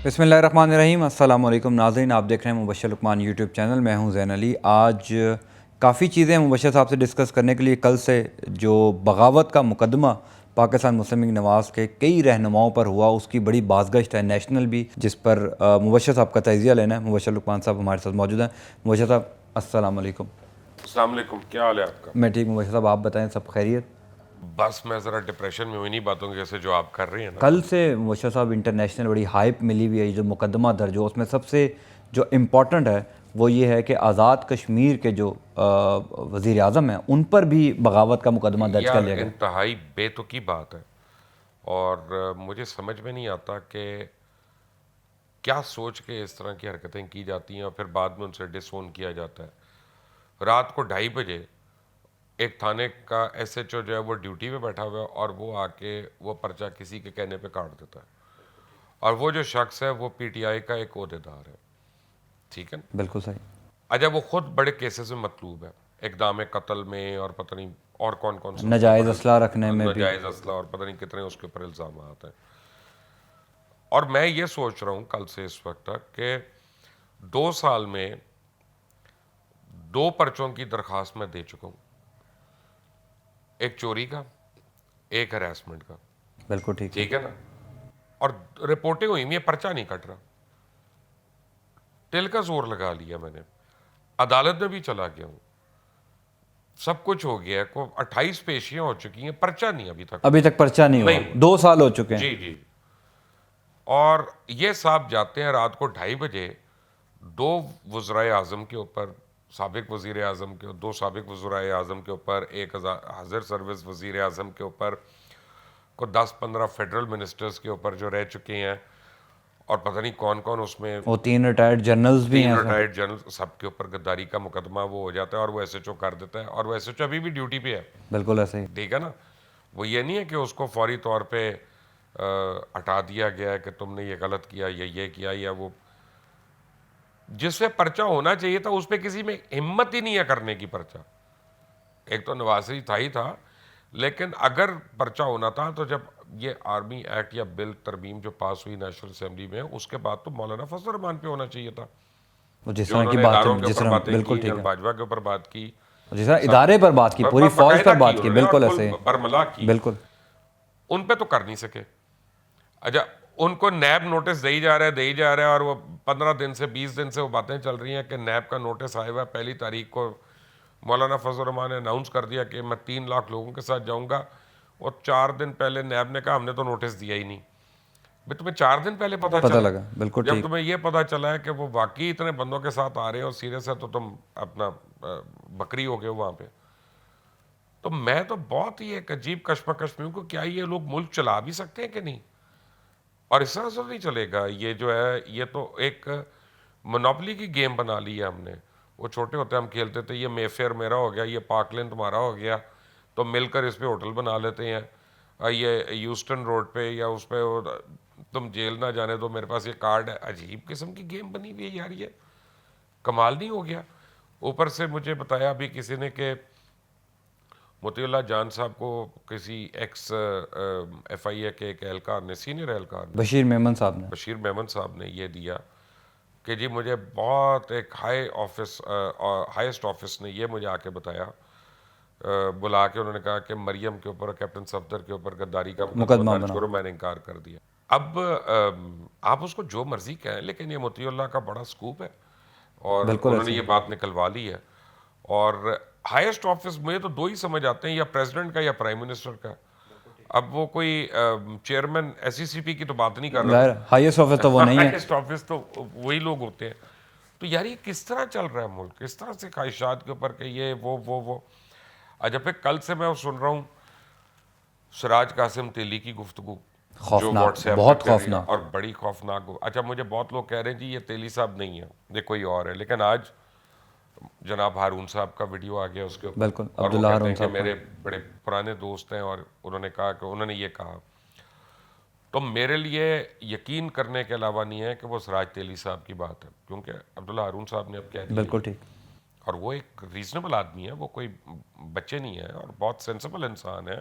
बिस्मिल्लाहिर्रहमानिर्रहीम। अस्सलाम वालेकुम नाज़रीन, आप देख रहे हैं मुबश्शिर लुक़मान यूट्यूब चैनल। मैं हूं ज़ैन अली। आज काफ़ी चीज़ें मुबश्शिर साहब से डिस्कस करने के लिए कल से जो बगावत का मुकदमा पाकिस्तान मुस्लिम लीग नवाज़ के कई रहनुमाओं पर हुआ, उसकी बड़ी बाज़गश्त है नेशनल भी, जिस पर मुबश्शिर साहब का तजिया लेना है। मुबश्शिर लुक़मान साहब हमारे साथ मौजूद हैं। मुबश्शिर साहब अस्सलाम वालेकुम। अस्सलाम वालेकुम, क्या हाल है आपका? मैं ठीक हूँ मुबश्शिर साहब, आप बताएं, सब खैरियत? बस मैं ज़रा डिप्रेशन में हूँ इन्हीं बातों की वजह से जो आप कर रहे हैं ना। कल से मुबश्शिर साहब इंटरनेशनल बड़ी हाइप मिली हुई है, जो मुकदमा दर्ज हो उसमें सबसे जो इम्पोर्टेंट है वो ये है कि आज़ाद कश्मीर के जो वज़ीर आज़म हैं उन पर भी बगावत का मुकदमा दर्ज कर यार लिया गया। इंतहाई बेतुकी बात है। और मुझे समझ में नहीं आता कि क्या सोच के इस तरह की हरकतें की जाती हैं और फिर बाद में उनसे डिसोन किया जाता है। रात को 2:30 बजे एक थाने का एसएचओ जो है वो ड्यूटी पे बैठा हुआ है और वो आके वो पर्चा किसी के कहने पे काट देता है। और वो जो शख्स है वो पीटीआई का एक ओहदेदार है। ठीक है ना? बिल्कुल सही। अच्छा, वो खुद बड़े केसेस में मतलूब है, इक़दाम कत्ल में और पता नहीं और कौन कौन से उसके नाजायज़ ऊपर असला रखने में भी। नाजायज़ असला और पता नहीं कितने उसके ऊपर इल्ज़ाम आते हैं। और मैं ये सोच रहा हूँ कल से इस वक्त तक कि 2 साल में 2 पर्चों की दरख्वास्त मैं दे चुका हूँ, एक चोरी का, एक हरासमेंट का। बिल्कुल ठीक है। ठीक है ना? और रिपोर्टें हुई, ये पर्चा नहीं कट रहा। टिल का जोर लगा लिया मैंने, अदालत में भी चला गया हूँ, सब कुछ हो गया है, को 28 पेशियां हो चुकी हैं, पर्चा नहीं अभी तक अभी हुआ। तक पर्चा नहीं हुआ, नहीं हुआ। 2 साल हो चुके हैं। जी जी। और ये साहब जाते हैं रात को 2:30 बजे दो वज़राए आज़म के ऊपर, साबिक वज़ीर आज़म के, दो साबिक वज़राए आज़म के ऊपर, एक हाज़िर सर्विस वज़ीर आज़म के ऊपर, को 10-15 फेडरल मिनिस्टर्स के ऊपर जो रह चुके हैं, और पता नहीं कौन कौन उसमें, वो 3 रिटायर्ड जनरल्स भी 3 हैं सर। रिटायर्ड जनरल, सबके ऊपर गद्दारी का मुकदमा वो हो जाता है और वो एसएचओ कर देता है। और वो एसएचओ अभी भी ड्यूटी पे है। बिल्कुल ऐसे ही। ठीक है ना? वो ये नहीं है कि उसको फौरी तौर पे हटा दिया गया है कि तुमने ये गलत किया या ये किया, या वो जिस पे पर्चा होना चाहिए था उस पे किसी में हिम्मत ही नहीं है करने की पर्चा। एक तो नवाज शरीफ था ही था, लेकिन अगर पर्चा होना था तो जब ये आर्मी एक्ट या बिल तरमीम जो पास हुई नेशनल असेंबली में, उसके बाद तो मौलाना फजल रहमान पे होना चाहिए था। वो जिस जो तरह की उन्होंने बात इदारों है, के जिस ऊपर तरह, बातें बिल्कुल की, ठीक जल है। भाजपा के ऊपर बात की, जिस तरह सब इदारे पर बात की, पूरी फौज बाकायदा पर की बात की, उन्होंने और बिल्कुल फुल ऐसे ही। बरमला की। बिल्कुल। उन पे तो कर नहीं सके। अच्छा, उनको नैब नोटिस दे ही जा रहा है, दे ही जा रहा है, और वो 15 दिन से 20 दिन से वो बातें चल रही हैं कि नैब का नोटिस आया हुआ है। 1 तारीख को मौलाना फजल रहमान ने अनाउंस कर दिया कि मैं 3 लाख लोगों के साथ जाऊंगा, और 4 दिन पहले नैब ने कहा हमने तो नोटिस दिया ही नहीं। भाई तुम्हें 4 दिन पहले पता पता चला? लगा, बिल्कुल जब ठीक। तुम्हें ये पता चला है कि वो वाकई इतने बंदों के साथ आ रहे हैं और सीरियस है, तो तुम अपना बकरी हो गए वहां पे। तो मैं तो बहुत ही एक अजीब कश्मकश में हूं कि क्या ये लोग मुल्क चला भी सकते हैं कि नहीं। और इस तरह से तो नहीं चलेगा। ये जो है ये तो एक मोनोपोली की गेम बना ली है हमने। वो छोटे होते हम खेलते थे, ये मेफेयर मेरा हो गया, ये पार्कलैंड तुम्हारा हो गया, तो मिलकर इस पे होटल बना लेते हैं। ये यूस्टन रोड पे या उस पे तुम जेल ना जाने दो, मेरे पास ये कार्ड है। अजीब किस्म की गेम बनी हुई है यार, ये कमाल नहीं हो गया? ऊपर से मुझे बताया अभी किसी ने कि मोतीउल्लाह जान साहब को किसी एक्स एफआईए के एक एहलकार ने, सीनियर एहलकार ने, बशीर मेमन साहब ने। बशीर मेमन साहब ने ये दिया कि जी मुझे बहुत एक हाईएस्ट ऑफिस ने ये मुझे आके बताया, बुला के उन्होंने कहा कि मरियम के ऊपर, कैप्टन सफदर के ऊपर गद्दारी का मुकदमा मुकदमा दर्ज बनाओ। करो। मैंने इनकार कर दिया। अब आप उसको जो मर्जी कहें, लेकिन ये मोतीउल्लाह का बड़ा स्कूप है और बिल्कुल उन्होंने ऐसे ये ही। बात निकलवा ली है। और हाईएस्ट ऑफिस में तो दो ही समझ आते हैं, या प्रेसिडेंट का या प्राइम मिनिस्टर का। अब वो कोई चेयरमैन एसईसीपी की तो बात नहीं कर रहा जाहिर हाईएस्ट ऑफिस तो वो मैं। नहीं है। हाईएस्ट ऑफिस तो वही लोग होते हैं। तो यार ये किस तरह चल रहा है मुल्क, किस तरह से ख्वाहिशात के ऊपर कि ये वो। अच्छा, फिर कल से मैं सुन रहा हूँ सिराज कासिम तेली की गुफ्तगू जो खौफनाक, व्हाट्सएप पे बहुत कर रही है, खौफनाक। और बड़ी खौफनाक अच्छा, मुझे बहुत लोग कह रहे हैं जी ये तेली साहब नहीं है, ये कोई और है। लेकिन आज जनाब हारून साहब का वीडियो आ गया उसके ऊपर, बिल्कुल, और वो अब्दुल्ला कहते हारून हैं कि साहब का। मेरे बड़े पुराने दोस्त हैं, और उन्होंने कहा कि उन्होंने ये कहा। तो मेरे लिए यकीन करने के अलावा नहीं है कि वो सिराज तेली साहब की बात है, क्योंकि अब्दुल्ला हारून साहब ने अब कह दिया बिल्कुल ये। ठीक। और वो एक रीजनेबल आदमी है, वो कोई बच्चे नहीं है, और बहुत सेंसिबल इंसान है।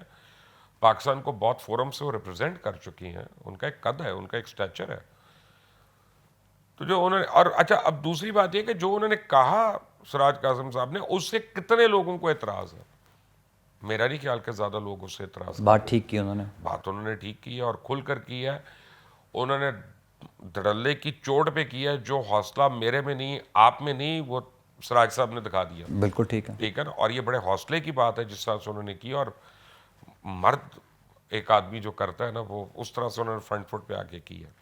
पाकिस्तान को बहुत फोरम से वो रिप्रेजेंट कर चुकी हैं, उनका एक कद है, उनका एक स्टैचर है। तो जो उन्होंने, और अच्छा अब दूसरी बात यह कि जो उन्होंने कहा सिराज कासिम साहब ने, उससे कितने लोगों को एतराज़ है? मेरा नहीं ख्याल कि ज़्यादा लोग उससे एतराज़ बात करते ठीक की उन्होंने। हैं। बात उन्होंने ठीक की है और खुलकर की है। उन्होंने धड़ल्ले की चोट पे किया है। जो हौसला मेरे में नहीं, आप में नहीं, वो सिराज साहब ने दिखा दिया। बिल्कुल ठीक है। ठीक है ना? और ये बड़े हौसले की बात है जिस तरह से उन्होंने की। और मर्द एक आदमी जो करता है ना, वो उस तरह से उन्होंने फ्रंट फुट पे आके की है।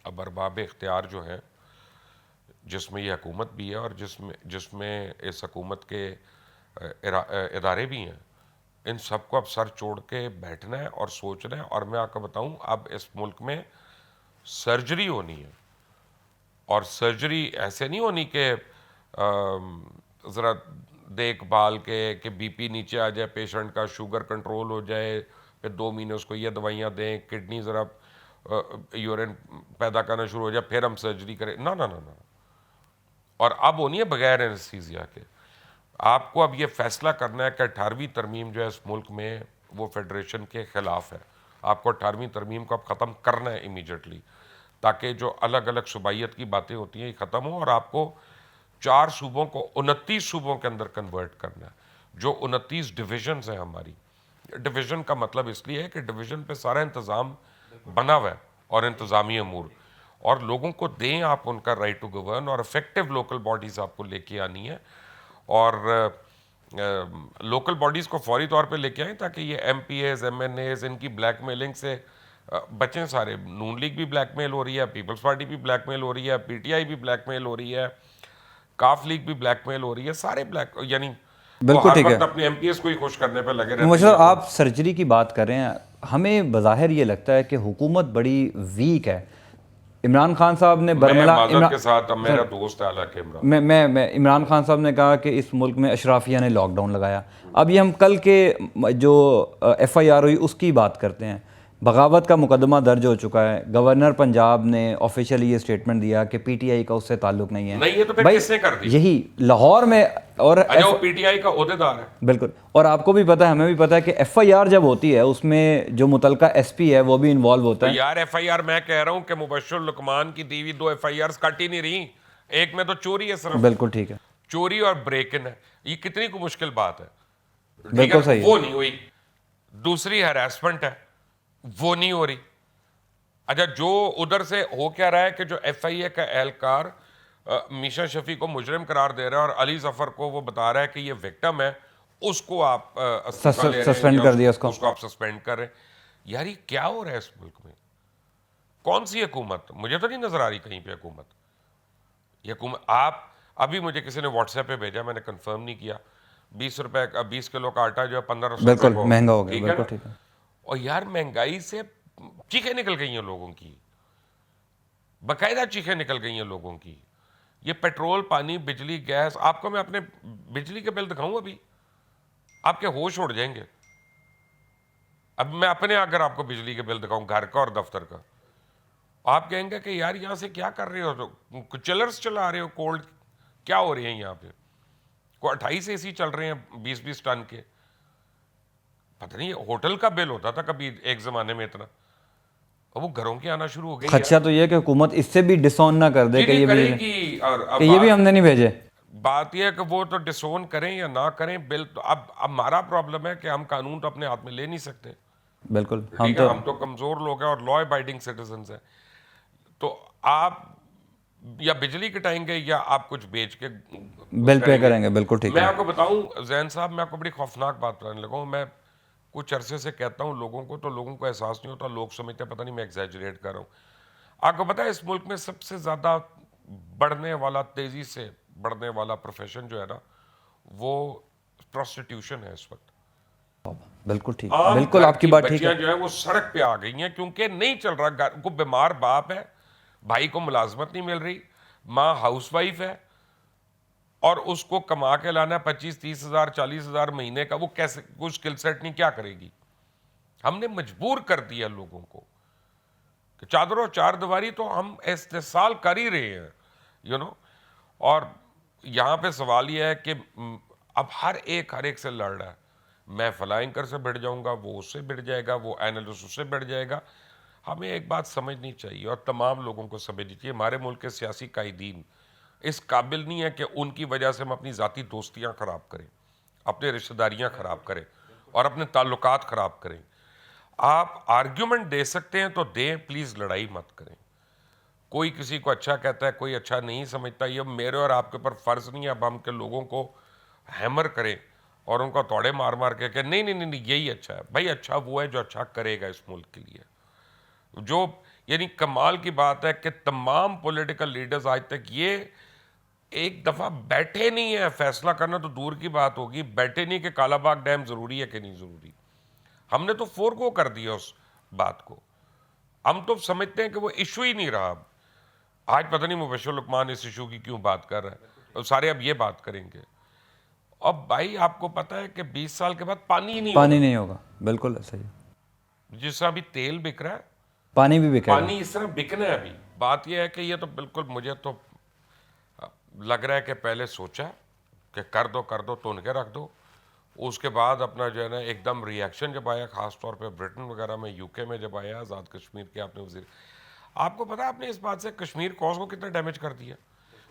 अब अरबाब इख्तियार जो है, जिसमें ये हुकूमत भी है और जिसमें जिसमें इस हुकूमत के इदारे भी हैं, इन सबको अब सर जोड़ के बैठना है और सोचना है। और मैं आपको बताऊं, अब इस मुल्क में सर्जरी होनी है। और सर्जरी ऐसे नहीं होनी कि ज़रा देखभाल के बीपी नीचे आ जाए पेशेंट का, शुगर कंट्रोल हो जाए, फिर 2 महीने उसको ये दवाइयाँ दें, किडनी ज़रा यूरिन पैदा करना शुरू हो जाए, फिर हम सर्जरी करें। ना ना ना ना। और अब होनी है बगैर एनेस्थीसिया के। आपको अब ये फैसला करना है कि 18वीं तरमीम जो है इस मुल्क में, वो फेडरेशन के ख़िलाफ़ है। आपको 18वीं तरमीम को अब ख़त्म करना है इमीडिएटली, ताकि जो अलग अलग सूबाइयत की बातें होती हैं ये ख़त्म हो। और आपको 4 सूबों को 29 सूबों के अंदर कन्वर्ट करना है। जो 29 डिविजन्स हैं हमारी, डिवीज़न का मतलब इसलिए है कि डिवीज़न पे सारा इंतज़ाम बना हुआ है और इंतज़ामी अमूर, और लोगों को दें आप उनका राइट टू गवर्न। और इफेक्टिव लोकल बॉडीज़ आपको लेके आनी है। और लोकल बॉडीज़ को फौरी तौर पे लेके आएँ ताकि ये MPAs MNAs इनकी ब्लैकमेलिंग से बचें सारे। नून लीग भी ब्लैकमेल हो रही है, पीपल्स पार्टी भी ब्लैकमेल हो रही है, PTI भी ब्लैकमेल हो रही है, काफ लीग भी ब्लैकमेल हो रही है, सारे ब्लैक, यानी वो बिल्कुल हर ठीक वक्त है। अपने MPs को ही खुश करने पे लगे रहते मतलब हैं। आप सर्जरी की बात कर रहे हैं, हमें बज़ाहिर ये लगता है कि हुकूमत बड़ी वीक है। इमरान खान साहब ने मैं बरमला माजरत के साथ, अब मेरा दोस्त है हालांकि इमरान, मैं इमरान खान साहब ने कहा कि इस मुल्क में अशराफिया ने लॉकडाउन लगाया। अब ये हम कल के जो FIR हुई उसकी बात करते हैं। बगावत का मुकदमा दर्ज हो चुका है। गवर्नर पंजाब ने ऑफिशियली ये स्टेटमेंट दिया कि PTI का उससे ताल्लुक नहीं है। नहीं ये तो फिर भाई किसने कर दी? यही लाहौर में और अच्छा, वो PTI का ओहदेदार है। बिल्कुल। और आपको भी पता है, हमें भी पता है कि FIR जब होती है उसमें जो मुतलका SP है वो भी इन्वॉल्व होता तो है। यार FIR मैं कह रहा हूं कि मुबश्शिर लुकमान की दी हुई 2 FIRs कट ही नहीं रही। एक में तो चोरी है सिर्फ, बिल्कुल ठीक है। चोरी और ब्रेक इन है। ये कितनी को मुश्किल बात है? ठीक बिल्कुल है, सही है। वो नहीं हुई। दूसरी हैरेसमेंट है, वो नहीं हो रही। अच्छा, जो उधर से हो क्या रहा है कि जो FIA का एहलकार मीशा शफी को मुजरिम करार दे रहा है और अली जफर को वो बता रहा है कि ये विक्टिम है, उसको आप इस्तीफा ले रहे हैं सस्पेंड या कर दिया उसको। उसको आप सस्पेंड कर रहे हैं। यार ये क्या हो रहा है इस मुल्क में? कौन सी हुकूमत? मुझे तो नहीं नजर आ रही कहीं पे हुकूमत। ये हुकूमत, आप अभी मुझे किसी ने व्हाट्सएप पे भेजा, मैंने कंफर्म नहीं किया, 20 रुपए का 20 किलो का आटा जो है 1500 रुपए बिल्कुल को, महंगा हो गया। ठीक है बिल्कुल ना? ठीक है। और यार महंगाई से चीखें निकल गई हैं लोगों की, बाकायदा चीखें निकल गई हैं लोगों की। ये पेट्रोल, पानी, बिजली, गैस, आपको मैं अपने बिजली के बिल दिखाऊं अभी, आपके होश उड़ जाएंगे। अब मैं अपने अगर आपको बिजली के बिल दिखाऊं, घर का और दफ्तर का, आप कहेंगे कि यार यहाँ से क्या कर रहे हो? तो चिलर्स चला रहे हो, कोल्ड क्या हो रही है यहाँ पे? को 28 AC चल रहे हैं 20-20 टन के। पता नहीं होटल का बिल होता था कभी एक जमाने में इतना, अब वो घरों के आना शुरू हो गई खदशा यार। तो ये है कि हुकूमत इससे भी डिसऑन ना कर दे जी कि नहीं ये भी करेगी। और अब कि ये भी हमने नहीं भेजे। बात यह है कि वो तो डिसोन करें या ना करें बिल, तो अब हमारा प्रॉब्लम है कि हम कानून तो अपने हाथ में ले नहीं सकते। बिल्कुल। हम ठीक है, तो हम तो कमजोर लोग हैं और लॉ अबाइडिंग सिटीजन हैं। तो आप या बिजली कटाएंगे या आप कुछ बेच के बिल पे करेंगे। करेंगे। बिल्कुल ठीक मैं है। आपको बताऊं जैन साहब, मैं आपको बड़ी खौफनाक बात बताने लगा हूं। मैं कुछ अरसे से कहता हूं लोगों को, तो लोगों को एहसास नहीं होता, लोग समझते हैं पता नहीं मैं एग्जैजरेट कर रहा हूं। आपको पता है इस मुल्क में सबसे ज्यादा बढ़ने वाला, तेजी से बढ़ने वाला प्रोफेशन जो है ना, वो प्रोस्टिट्यूशन है इस वक्त। बिल्कुल ठीक। आम बिल्कुल घर आपकी की बात ठीक बच्चियां है। जो है वो सड़क पे आ गई हैं क्योंकि नहीं चल रहा। घर को बीमार बाप है, भाई को मुलाजमत नहीं मिल रही, माँ हाउसवाइफ है और उसको कमा के लाना है 25-30 हज़ार 40 हज़ार महीने का। वो कैसे, कुछ स्किल सेट नहीं, क्या करेगी? हमने मजबूर कर दिया लोगों को कि चादर और चार दीवारी तो हम इस्तेसाल कर ही रहे हैं, यू नो। और यहाँ पे सवाल यह है कि अब हर एक से लड़ रहा है। मैं फला एंकर से भिड़ जाऊंगा, वो उससे भिड़ जाएगा, वो एनालिस्ट उससे भिड़ जाएगा। हमें एक बात समझनी चाहिए और तमाम लोगों को समझनी चाहिए, हमारे मुल्क के सियासी कायदीन इस काबिल नहीं है कि उनकी वजह से हम अपनी ज़ाती दोस्तियां ख़राब करें, अपने रिश्तेदारियां ख़राब करें और अपने ताल्लुकात ख़राब करें। आप आर्ग्यूमेंट दे सकते हैं तो दें, प्लीज़ लड़ाई मत करें। कोई किसी को अच्छा कहता है, कोई अच्छा नहीं समझता, ये मेरे और आपके ऊपर फ़र्ज़ नहीं है अब हम के लोगों को हैमर करें और उनको तोड़े मार मार के कहें नहीं नहीं नहीं नहीं यही अच्छा है। भाई अच्छा वो है जो अच्छा करेगा इस मुल्क के लिए। जो यानी कमाल की बात है कि तमाम पॉलिटिकल लीडर्स आज तक ये एक दफ़ा बैठे नहीं है, फैसला करना तो दूर की बात होगी, बैठे नहीं कि कालाबाग डैम ज़रूरी है कि नहीं ज़रूरी। हमने तो फोरगो कर दिया उस बात को, हम तो समझते हैं कि वो इशू ही नहीं रहा। आज पता नहीं मुबश्शिर लुकमान इस इशू की क्यों बात कर रहा है, और सारे अब ये बात करेंगे। अब भाई आपको पता है कि 20 साल के बाद पानी ही नहीं पानी होगा। नहीं होगा, बिल्कुल ऐसा ही। जिस तरह अभी तेल बिक रहा है, पानी भी बिकेगा। पानी इस तरह बिकना है। अभी बात यह है कि ये तो बिल्कुल मुझे तो लग रहा है कि पहले सोचा कि कर दो तो उनके रख दो, उसके बाद अपना जो है ना एकदम रिएक्शन जब आया, ख़ास तौर पे ब्रिटेन वगैरह में, यूके में जब आया आज़ाद कश्मीर के आपने वजीर, आपको पता है आपने इस बात से कश्मीर कॉज को कितना डैमेज कर दिया,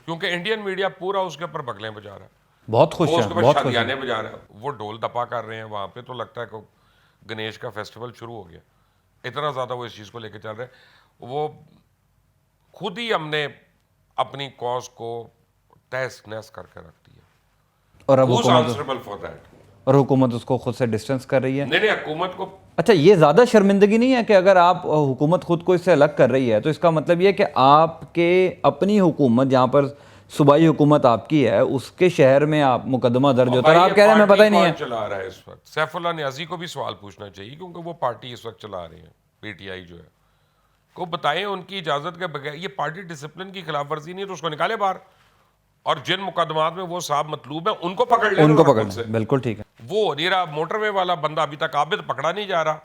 क्योंकि इंडियन मीडिया पूरा उसके ऊपर बगलें बजा रहा है, बहुत खुश वो है, उसके ऊपर बहुत खुश शादियाने है। बजा रहा है, वो ढोल दपा कर रहे हैं वहाँ पे, तो लगता है कि गणेश का फेस्टिवल शुरू हो गया, इतना ज़्यादा वो इस चीज़ को लेकर चल रहे हैं। वो खुद ही हमने अपनी कॉज को तहस नहस करके रख दिया। और अब Who's हुकूमत answerable for that? और हुकूमत उसको खुद से डिस्टेंस कर रही है। नहीं नहीं, हुकूमत को अच्छा, ये ज़्यादा शर्मिंदगी नहीं है कि अगर आप हुकूमत खुद को इससे अलग कर रही है तो इसका मतलब ये है कि आपके अपनी हुकूमत, जहाँ पर सूबाई हुकूमत आपकी है, उसके शहर में आप मुकदमा दर्ज होता है और भाई आप ये कह रहे हैं मैं पता ही पार्टी नहीं कौन है। चला रहा है इस वक्त? सैफुल्लाह नियाज़ी को भी सवाल पूछना चाहिए, क्योंकि वो पार्टी इस वक्त चला रहे हैं, पीटीआई जो है, को बताएं उनकी इजाजत के बगैर। ये पार्टी डिसिप्लिन की खिलाफ वर्जी नहीं है तो उसको निकाले बाहर, और जिन मुकदमात में वो साहब मतलूब है उनको पकड़ ले उनको खुद पकड़ना से। है, बिल्कुल ठीक है। वो नीरा मोटरवे वाला बंदा अभी तक आबिद पकड़ा नहीं जा रहा,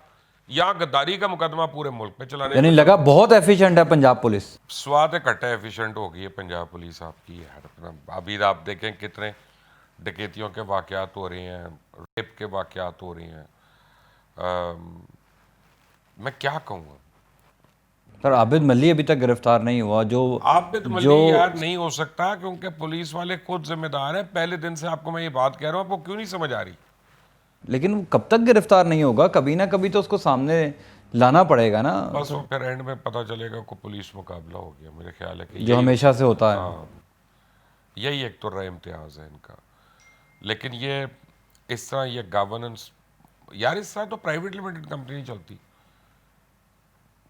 यहाँ गद्दारी का मुकदमा पूरे मुल्क में चलाने यानी को लगा बहुत एफिशिएंट है पंजाब पुलिस। स्वाद इकट्ठा एफिशिएंट हो गई है पंजाब पुलिस आपकी यार। अपना अभी आप देखें कितने डकैतियों के वाकयात हो रहे हैं, रेप के वाकयात हो रहे हैं। मैं क्या कहूँगा, सर आबिद मल्ली अभी तक गिरफ्तार नहीं हुआ, जो आबिद मल्ली यार नहीं हो सकता, क्योंकि पुलिस वाले खुद जिम्मेदार हैं। पहले दिन से आपको मैं ये बात कह रहा हूँ, आपको क्यों नहीं समझ आ रही? लेकिन वो कब तक गिरफ्तार नहीं होगा, कभी ना कभी तो उसको सामने लाना पड़ेगा ना। बस वो फिर एंड में पता चलेगा को पुलिस मुकाबला हो गया। मेरे ख्याल है कि जो हमेशा से होता है। हाँ, यही एक तो रहा इम्तियाज है इनका। लेकिन ये इस तरह ये गवर्नेंस यार, इस तरह तो प्राइवेट लिमिटेड कंपनी नहीं चलती,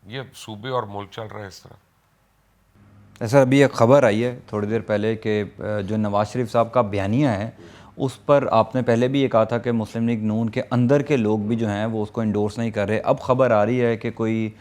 ये सूबे और मुल्क चल रहा है इस तरह। ऐसा अभी एक खबर आई है थोड़ी देर पहले कि जो नवाज शरीफ साहब का बयानिया है उस पर आपने पहले भी ये कहा था कि मुस्लिम लीग नून के अंदर के लोग भी जो हैं वो उसको इंडोर्स नहीं कर रहे। अब खबर आ रही है कि कोई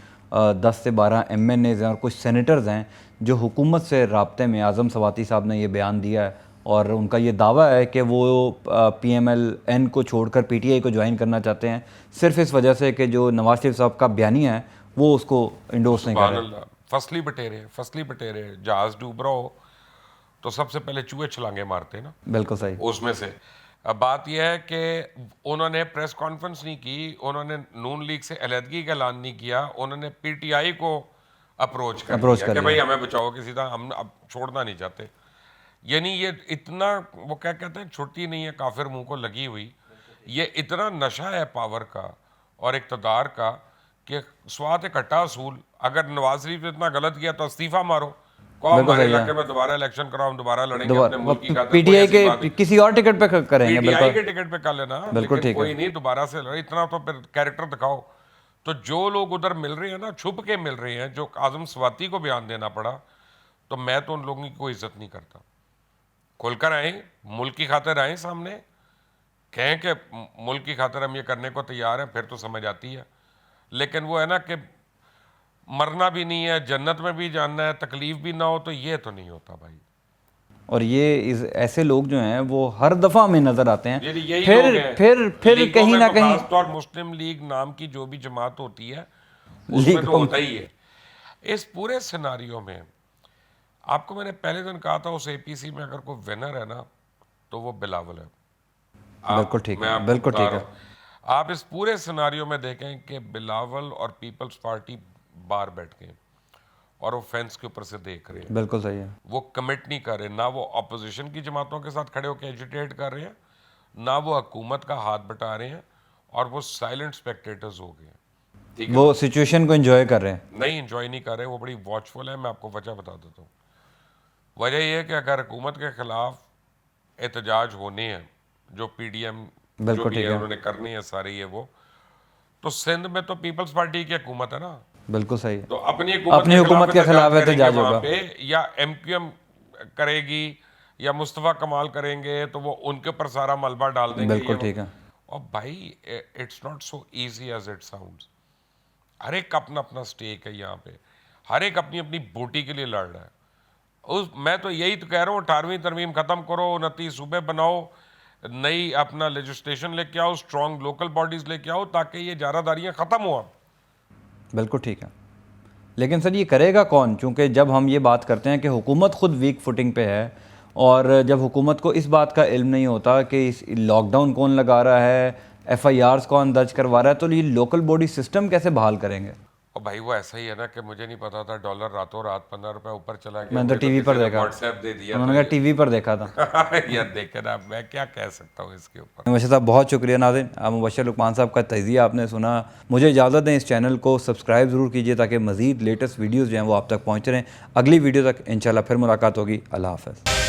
10 से 12 MNAs हैं और कुछ सेनेटर्स हैं जो हुकूमत से राब्ते में, आज़म सवाती साहब ने ये बयान दिया है और उनका ये दावा है कि वो PMLN को छोड़कर PTI को ज्वाइन करना चाहते हैं, सिर्फ इस वजह से कि जो नवाज शरीफ साहब का बयानिया है वो उसको इंडोर्स नहीं कर रहे। फसली बटेरे जहाज डूब रहा हो तो सबसे पहले चूहे छलांगे मारते हैं ना, बिल्कुल सही। उसमें से। अब बात यह है कि उन्होंने प्रेस कॉन्फ्रेंस नहीं की, उन्होंने नून लीग से अलहदगी का ऐलान नहीं किया, उन्होंने पीटीआई को अप्रोच कर लिया कि भाई हमें बचाओ, किसी तरह हम अब छोड़ना नहीं चाहते। यानी ये इतना, वो क्या कहते हैं, छुट्टी नहीं है काफिर मुंह को लगी हुई। ये इतना नशा है पावर का और इक़्तिदार का कि स्वात इकट्ठा असूल। अगर नवाज शरीफ ने इतना गलत किया तो इस्तीफा मारो, को हमारे इलाके में दोबारा इलेक्शन कराओ, हम दोबारा लड़ेंगे अपने मुल्क की खातिर। PTI के किसी और टिकट पे करेंगे, पीटीआई के टिकट पे कर लेना, बिल्कुल लेकिन ठीक कोई है। नहीं दोबारा से लड़े। इतना तो फिर कैरेक्टर दिखाओ। तो जो लोग उधर मिल रहे हैं ना, छुप के मिल रहे हैं, जो आजम स्वाति को बयान देना पड़ा, तो मैं तो उन लोगों की कोई इज्जत नहीं करता। खुलकर आए, मुल्क की खातिर आए, सामने कहें कि मुल्क की खातिर हम ये करने को तैयार हैं, फिर तो समझ आती है। लेकिन वो है ना कि मरना भी नहीं है, जन्नत में भी जानना है, तकलीफ भी ना हो, तो ये तो नहीं होता भाई। और ये ऐसे लोग जो हैं वो हर दफा में नजर आते हैं। यही फिर लोग हैं। फिर लीगों कहीं में ना तो कहीं खासतौर मुस्लिम लीग नाम की जो भी जमात होती है उसमें तो होता ही है। इस पूरे सिनारियो में आपको मैंने पहले दिन कहा था, उस APC में अगर कोई विनर है ना तो वो बिलावल है। बिल्कुल ठीक मैं है, आपको बिल्कुल बता ठीक रहा है। हूं, आप इस पूरे सिनारियो में देखें कि बिलावल और पीपल्स पार्टी बाहर बैठ के और वो फेंस के ऊपर से देख रहे हैं, बिल्कुल सही है। वो कमिट नहीं कर रहे, ना वो अपोजिशन की जमातों के साथ खड़े होकर एजिटेट कर रहे हैं, ना वो हुकूमत का हाथ बटा रहे हैं, और वो साइलेंट स्पेक्टेटर्स हो गए हैं। ठीक है, वो सिचुएशन को एंजॉय कर रहे हैं। नहीं एंजॉय नहीं कर रहे, वो बड़ी वॉचफुल है। मैं आपको वजह बता देता हूँ। वजह यह है कि अगर हुकूमत के खिलाफ एहतजाज होने हैं, जो पीडीएम जो बिल्कुल भी ठीक है है, उन्होंने करनी है सारी ये वो, तो सिंध में तो पीपल्स पार्टी की हुकूमत है ना, बिल्कुल सही है। तो अपनी अपनी हुकूमत के खिलाफ करेंगे एहतजाज वहाँ होगा। पे, या एमक्यूएम करेगी या मुस्तफ़ा कमाल करेंगे, तो वो उनके ऊपर सारा मलबा डाल देंगे। बिल्कुल ये ठीक है। और भाई it's not so easy as it sounds. हर एक अपना अपना स्टेक है यहाँ पे, हर एक अपनी अपनी बोटी के लिए लड़ रहा है। मैं तो यही तो कह रहा हूँ, 18वीं तरमीम ख़त्म करो, 29 सूबे बनाओ, नई अपना लेजिस्लेशन लेके आओ, स्ट्रॉन्ग लोकल बॉडीज़ लेके आओ, ताकि ये जारादारियाँ ख़त्म हो। अब बिल्कुल ठीक है, लेकिन सर ये करेगा कौन? क्योंकि जब हम ये बात करते हैं कि हुकूमत खुद वीक फुटिंग पे है, और जब हुकूमत को इस बात का इल्म नहीं होता कि इस लॉकडाउन कौन लगा रहा है, एफआईआर्स कौन दर्ज करवा रहा है, तो ये लोकल बॉडी सिस्टम कैसे बहाल करेंगे? और भाई वो ऐसा ही है ना कि मुझे नहीं पता था डॉलर रातों रात 15 रुपए ऊपर चला गया। मैंने तो टीवी पर देखा, व्हाट्सएप दे दिया, उन्होंने कहा टीवी पर देखा था। यार देखे ना, मैं क्या कह सकता हूँ इसके ऊपर। मुबशर साहब बहुत शुक्रिया। नाज़रीन, आप मुबशर लुकमान साहब का तज़िया आपने सुना। मुझे इजाज़त दें, इस चैनल को सब्सक्राइब ज़रूर कीजिए ताकि मज़ीद लेटेस्ट वीडियोज़ जो हैं वो आप तक पहुँच रहें। अगली वीडियो तक इंशाल्लाह फिर मुलाकात होगी। अल्लाह हाफ़िज़।